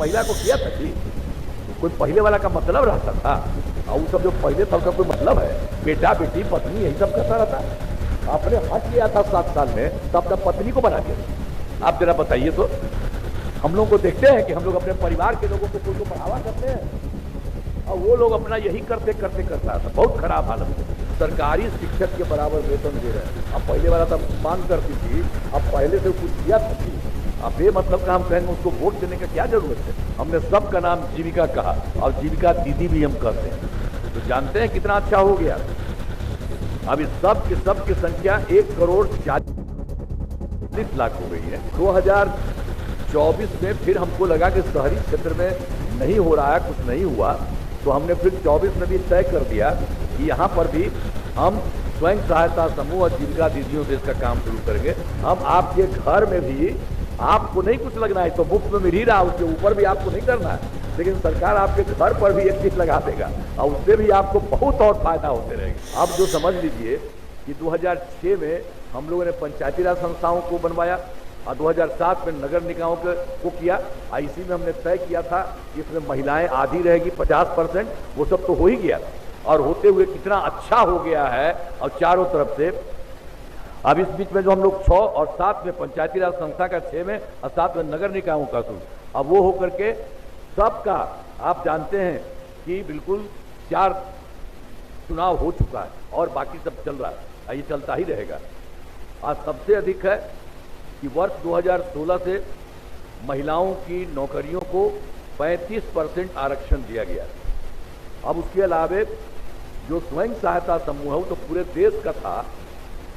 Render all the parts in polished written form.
महिला को किया था कि कोई पहले वाला का मतलब रहता था, और वो सब जो पहले था उसका कोई मतलब है? बेटा बेटी पत्नी यही सब करता रहता। आपने हट किया था 7 साल में, तब तक पत्नी को बना दिया। आप जरा बताइए तो, हम लोग को देखते हैं कि हम लोग अपने परिवार के लोगों को कोई को बढ़ावा करते हैं, और वो लोग अपना यही करते करते करता था। बहुत खराब हालत है। सरकारी शिक्षक के बराबर वेतन दे रहे हैं। अब पहले वाला तब मांग करती थी, अब पहले से कुछ किया था। अब ये मतलब का हम कहेंगे उसको वोट देने का क्या जरूरत है? हमने सबका नाम जीविका कहा, और जीविका दीदी भी हम कहते हैं। तो जानते हैं कितना अच्छा हो गया। अब इस सब की संख्या 1,40,40,00,000 हो गई है। 2024 में फिर हमको लगा कि शहरी क्षेत्र में नहीं हो रहा है, कुछ नहीं हुआ, तो हमने फिर 24 में भी तय कर दिया कि यहाँ पर भी हम स्वयं सहायता समूह और जीविका दीदियों से इसका काम शुरू करेंगे। हम आपके घर में भी, आपको नहीं कुछ लगना है तो मुफ्त में मिल ही रहा, उसके ऊपर भी आपको नहीं करना है, लेकिन सरकार आपके घर पर भी एक चीज लगा देगा, और उससे भी आपको बहुत और फायदा होते रहेगा। अब जो समझ लीजिए कि 2006 में हम लोगों ने पंचायती राज संस्थाओं को बनवाया, और 2007 में नगर निकायों को किया। इसी में हमने तय किया था कि इसमें महिलाएं आधी रहेगी, 50%, वो सब तो हो ही गया, और होते हुए कितना अच्छा हो गया है। और चारों तरफ से अब इस बीच में जो हम लोग 6 और 7 में पंचायती राज संस्था का, 6 में और 7 में नगर निकायों का शुरू, अब वो होकर के सबका, आप जानते हैं कि बिल्कुल 4 चुनाव हो चुका है, और बाकी सब चल रहा है, ये चलता ही रहेगा। आज सबसे अधिक है कि वर्ष 2016 से महिलाओं की नौकरियों को 35% आरक्षण दिया गया। अब उसके अलावे जो स्वयं सहायता समूह है वो तो पूरे देश का था,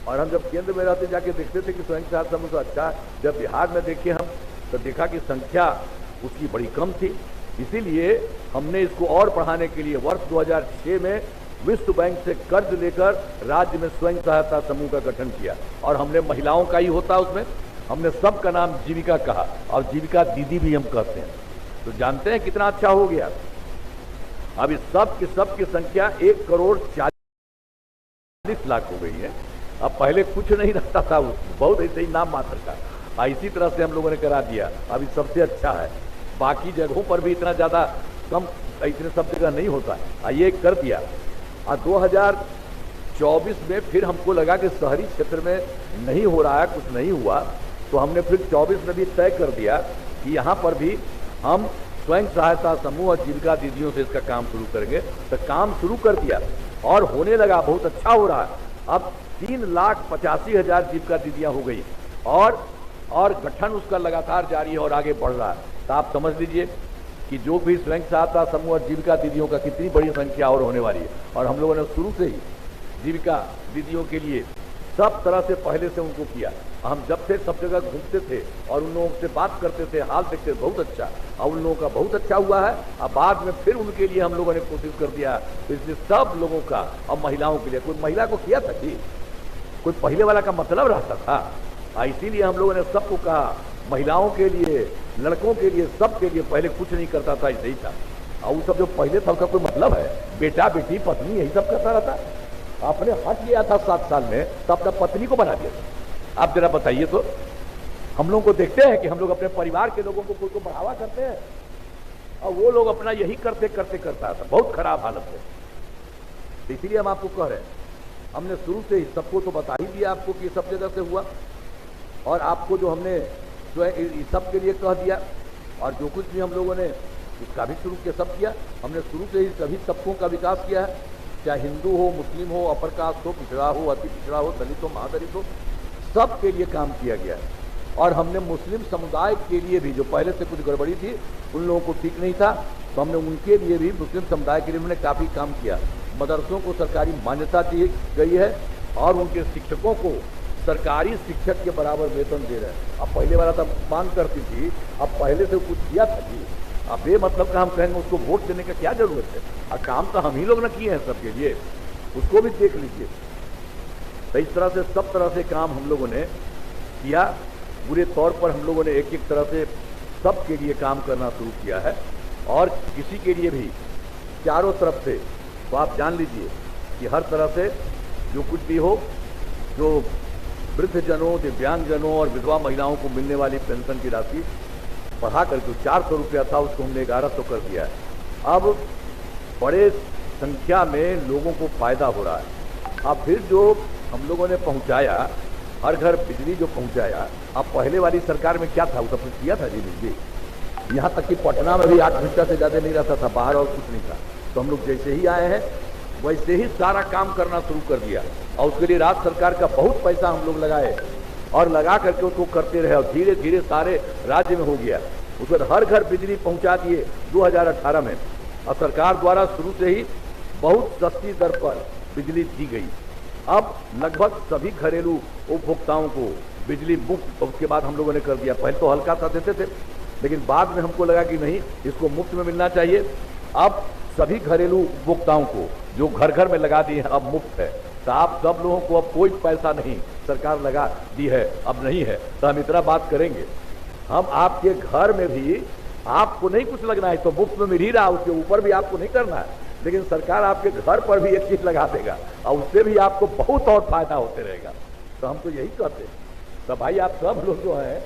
और हम जब केंद्र में रहते जाके देखते थे कि स्वयं सहायता समूह तो अच्छा है। जब बिहार में देखे हम तो देखा कि संख्या उसकी बड़ी कम थी। इसीलिए हमने इसको और बढ़ाने के लिए वर्ष 2006 में विश्व बैंक से कर्ज लेकर राज्य में स्वयं सहायता समूह का गठन किया, और हमने महिलाओं का ही होता उसमें हमने सबका नाम जीविका कहा, और जीविका दीदी भी हम कहते हैं। तो जानते हैं कितना अच्छा हो गया। अब इस सब की संख्या 1,40,40,00,000 हो गई है। अब पहले कुछ नहीं रहता था, बहुत ऐसे ही नाम मात्र का, इसी तरह से हम लोगों ने करा दिया। अभी सबसे अच्छा है, बाकी जगहों पर भी इतना ज्यादा कम, इतने सब जगह नहीं होता है, ये कर दिया। और 2024 में फिर हमको लगा कि शहरी क्षेत्र में नहीं हो रहा है, कुछ नहीं हुआ, तो हमने फिर 24 में भी तय कर दिया कि यहाँ पर भी हम स्वयं सहायता समूह और जीविका दीदियों से इसका काम शुरू करेंगे। तो काम शुरू कर दिया, और होने लगा, बहुत अच्छा हो रहा है। अब 3,85,000 जीविका दीदियां हो गई, और गठन उसका लगातार जारी है और आगे बढ़ रहा है। तो आप समझ लीजिए कि जो भी स्वयं सहायता समूह और जीविका दीदियों का कितनी बड़ी संख्या और होने वाली है। और हम लोगों ने शुरू से ही जीविका दीदियों के लिए सब तरह से पहले से उनको किया। हम जब से सब जगह घूमते थे और उन लोगों से बात करते थे, हाल देखते थे, बहुत अच्छा, और उन लोगों का बहुत अच्छा हुआ है। अब बाद में फिर उनके लिए हम लोगों ने कोशिश कर दिया, तो इसलिए सब लोगों का, और महिलाओं के लिए, कोई महिला को किया था कि कोई पहले वाला का मतलब रहता था, इसीलिए हम लोगों ने सबको कहा, महिलाओं के लिए, लड़कों के लिए, सबके लिए पहले कुछ नहीं करता था, ऐसे ही था। और वो सब जो पहले था उसका कोई मतलब है? बेटा बेटी पत्नी यही सब करता रहता। आपने हट गया था 7 साल में, तब तक पत्नी को बना दिया। आप जरा बताइए तो, हम लोग को देखते हैं कि हम लोग अपने परिवार के लोगों को कोई को बढ़ावा करते हैं, और वो लोग अपना यही करते करते करता था। बहुत खराब हालत है। इसीलिए हम आपको कह रहे हैं, हमने शुरू से ही सबको तो बता ही दिया आपको कि सब जगह से हुआ, और आपको जो हमने जो है सब के लिए कह दिया, और जो कुछ भी हम लोगों ने इसका भी शुरू किया, सब किया। हमने शुरू से ही सभी तबकों का विकास किया है, चाहे हिंदू हो, मुस्लिम हो, अपर कास्ट हो, पिछड़ा हो, अति पिछड़ा हो, दलित हो, महादलित हो, सब के लिए काम किया गया है। और हमने मुस्लिम समुदाय के लिए भी, जो पहले से कुछ गड़बड़ी थी, उन लोगों को ठीक नहीं था, तो हमने उनके लिए भी, मुस्लिम समुदाय के लिए हमने काफ़ी काम किया। मदरसों को सरकारी मान्यता दी गई है, और उनके शिक्षकों को सरकारी शिक्षक के बराबर वेतन दे रहे हैं। अब पहले वाला तब मांग करती थी, अब पहले से कुछ किया था कि, अब ये मतलब का हम कहेंगे उसको वोट देने का क्या जरूरत है? और काम तो हम ही लोग न किए हैं सबके लिए, उसको भी देख लीजिए। तो इस तरह से सब तरह से काम हम लोगों ने किया। पूरे तौर पर हम लोगों ने एक एक तरह से सबके लिए काम करना शुरू किया है, और किसी के लिए भी चारों तरफ से, तो आप जान लीजिए कि हर तरह से जो कुछ भी हो, जो वृद्धजनों, दिव्यांगजनों और विधवा महिलाओं को मिलने वाली पेंशन की राशि बढ़ा करके 400 रुपया था उसको हमने 1100 कर दिया है। अब बड़े संख्या में लोगों को फायदा हो रहा है। अब फिर जो हम लोगों ने पहुंचाया, हर घर बिजली जो पहुंचाया, अब पहले वाली सरकार में क्या था, वो सब कुछ किया था जी बिजली। यहाँ तक कि पटना में भी 8 घंटा से ज़्यादा नहीं रहता था, बाहर और कुछ नहीं था। तो हम लोग जैसे ही आए हैं वैसे ही सारा काम करना शुरू कर दिया, और उसके लिए राज्य सरकार का बहुत पैसा हम लोग लगाए और लगा करके उसको करते रहे, और धीरे धीरे सारे राज्य में हो गया। उसमें हर घर बिजली पहुंचा दिए 2018 में, और सरकार द्वारा शुरू से ही बहुत सस्ती दर पर बिजली दी गई। अब लगभग सभी घरेलू उपभोक्ताओं को बिजली मुफ्त उसके बाद हम लोगों ने कर दिया। पहले तो हल्का सा देते थे, लेकिन बाद में हमको लगा कि नहीं, इसको मुफ्त में मिलना चाहिए। अब सभी घरेलू उपभोक्ताओं को जो घर घर में लगा दिए हैं अब मुफ्त है। तो आप सब लोगों को अब कोई पैसा नहीं सरकार लगा दी है, अब नहीं है। तो हम इतना बात करेंगे, हम आपके घर में भी आपको नहीं कुछ लगना है, तो मुफ्त में मिल ही रहा, उसके ऊपर भी आपको नहीं करना है, लेकिन सरकार आपके घर पर भी एक चीज लगा देगा और उससे भी आपको बहुत और फायदा होते रहेगा। तो हम तो यही कहते हैं। तो भाई आप सब लोग जो है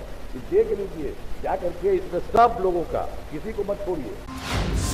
देख लीजिए, क्या करके इसमें सब लोगों का, किसी को मत छोड़िए।